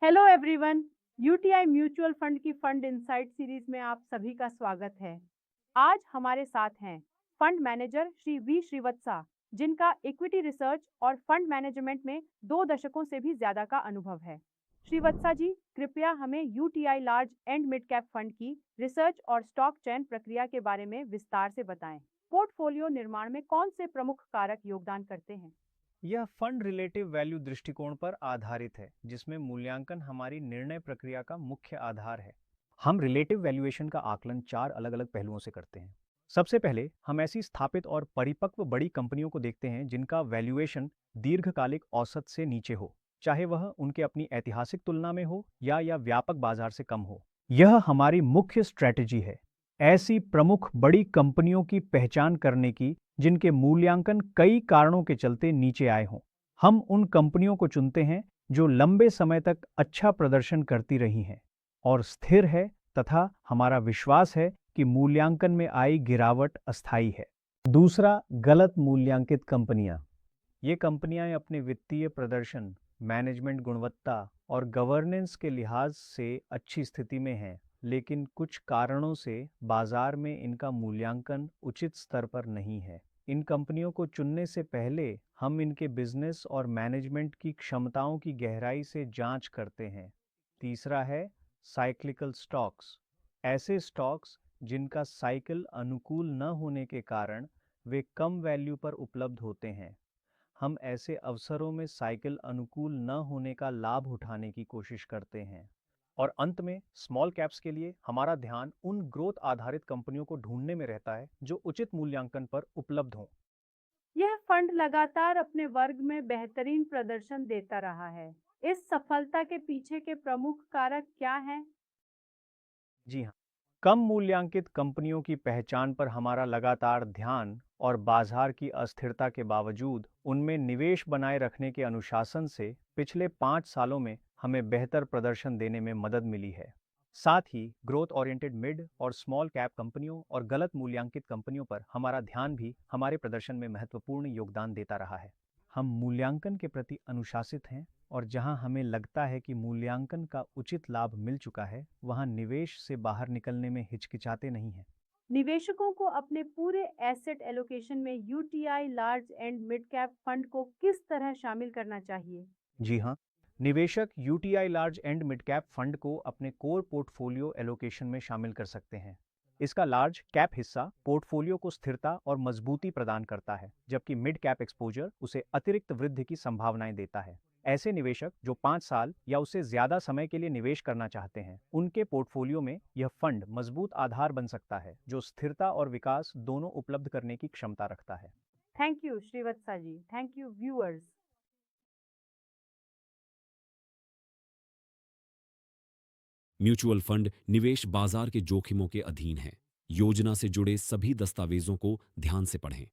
Hello everyone. UTI mutual fund की fund insight series में आप सभी का स्वागत है। आज हमारे साथ हैं fund manager Shri we Srivatsa, जिनका इक्विटी रिसर्च और फंड मैनेजमेंट में 2 दशकों से भी ज्यादा का अनुभव है। श्रीवत्सा जी, कृपया हमें UTI large and mid cap fund की रिसर्च और स्टॉक चयन प्रक्रिया के बारे में विस्तार से बताएं। पोर्टफोलियो निर्माण में कौन से प्रमुख कारक योगदान करते हैं? यह फंड रिलेटिव वैल्यू दृष्टिकोण पर आधारित है, जिसमें मूल्यांकन हमारी निर्णय प्रक्रिया का मुख्य आधार है। हम रिलेटिव वैल्यूएशन का आकलन 4 अलग-अलग पहलुओं से करते हैं। सबसे पहले हम ऐसी स्थापित और परिपक्व बड़ी कंपनियों को देखते हैं जिनका वैल्यूएशन दीर्घकालिक औसत से नीचे हो, चाहे वह उनके अपनी ऐतिहासिक तुलना में हो या व्यापक बाजार से कम हो। यह हमारी मुख्य स्ट्रैटेजी है, ऐसी प्रमुख बड़ी कंपनियों की पहचान करने की जिनके मूल्यांकन कई कारणों के चलते नीचे आए हों। हम उन कंपनियों को चुनते हैं जो लंबे समय तक अच्छा प्रदर्शन करती रही हैं और स्थिर है, तथा हमारा विश्वास है कि मूल्यांकन में आई गिरावट अस्थायी है। दूसरा, गलत मूल्यांकित कंपनियां। ये कंपनियां अपने वित्तीय प्रदर्शन, मैनेजमेंट गुणवत्ता और गवर्नेंस के लिहाज से अच्छी स्थिति में हैं, लेकिन कुछ कारणों से बाजार में इनका मूल्यांकन उचित स्तर पर नहीं है। इन कंपनियों को चुनने से पहले हम इनके बिजनेस और मैनेजमेंट की क्षमताओं की गहराई से जांच करते हैं। तीसरा है साइक्लिकल स्टॉक्स। ऐसे स्टॉक्स जिनका साइकिल अनुकूल न होने के कारण वे कम वैल्यू पर उपलब्ध होते हैं। हम ऐसे अवसरों में साइकिल अनुकूल न होने का लाभ उठाने की कोशिश करते हैं। और अंत में स्मॉल कैप्स के लिए हमारा ध्यान उन ग्रोथ आधारित कंपनियों को ढूंढने में रहता है जो उचित मूल्यांकन पर उपलब्ध हों। यह फंड लगातार अपने वर्ग में बेहतरीन प्रदर्शन देता रहा है। इस सफलता के पीछे के प्रमुख कारक क्या हैं? जी हाँ, कम मूल्यांकित कंपनियों की पहचान पर हमारा लगातार ध्यान और बाजार की अस्थिरता के बावजूद उनमें निवेश बनाए रखने के अनुशासन से पिछले 5 सालों में हमें बेहतर प्रदर्शन देने में मदद मिली है। साथ ही ग्रोथ ओरिएंटेड मिड और स्मॉल कैप कंपनियों और गलत मूल्यांकित कंपनियों पर हमारा ध्यान भी हमारे प्रदर्शन में महत्वपूर्ण योगदान देता रहा है। हम मूल्यांकन के प्रति अनुशासित हैं और जहां हमें लगता है कि मूल्यांकन का उचित लाभ मिल चुका है, वहां निवेश से बाहर निकलने में हिचकिचाते नहीं हैं। निवेशकों को अपने पूरे एसेट एलोकेशन में UTI large and mid cap fund को किस तरह शामिल करना चाहिए? जी हाँ, निवेशक UTI large and mid cap fund को अपने कोर पोर्टफोलियो एलोकेशन में शामिल कर सकते हैं। इसका लार्ज कैप हिस्सा पोर्टफोलियो को स्थिरता और मजबूती प्रदान करता है, जबकि मिड कैप एक्सपोजर उसे अतिरिक्त वृद्धि की संभावनाएं देता है। ऐसे निवेशक जो 5 साल या उससे ज्यादा समय के लिए निवेश करना चाहते हैं, उनके पोर्टफोलियो में यह फंड मजबूत आधार बन सकता है, जो स्थिरता और विकास दोनों उपलब्ध करने की क्षमता रखता है। Thank you Shrivatsa ji. Thank you viewers. Mutual fund निवेश बाजार के जोखिमों के अधीन है। योजना से जुड़े सभी दस्तावेजों को ध्यान से पढ़ें।